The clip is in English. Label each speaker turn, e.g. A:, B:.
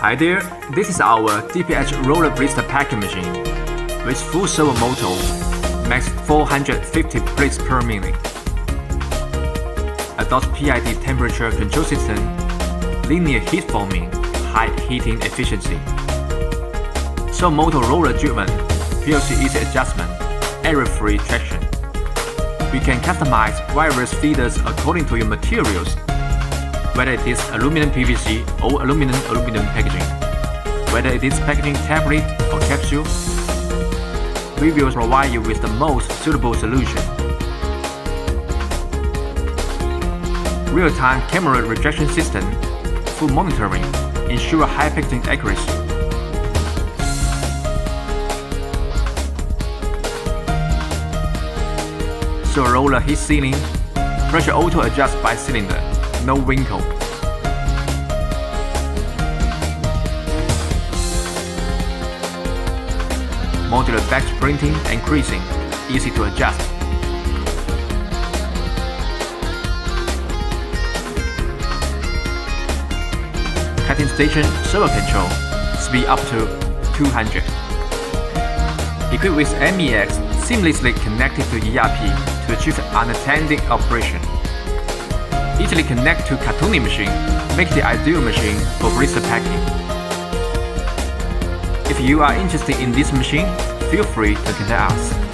A: Hi there, this is our DPH roller blister packing machine with full servo motor, max 450 blades per minute. Adult PID temperature control system, linear heat forming, high heating efficiency. Servo motor roller driven, PLC easy adjustment, error-free traction. We can customize various feeders according to your materials, whether it is aluminum PVC or aluminum packaging, whether it is packaging tablet or capsule. We will provide you with the most suitable solution. Real-time camera rejection system, full monitoring, ensure high packaging accuracy. So roller heat sealing, pressure auto adjust by cylinder, no wrinkle. Modular batch printing and creasing, easy to adjust. Cutting station servo control, speed up to 200. Equipped with MEX, seamlessly connected to ERP to achieve unattended operation. Easily connect to Cartoning machine, make the ideal machine for blister packing. If you are interested in this machine, feel free to contact us.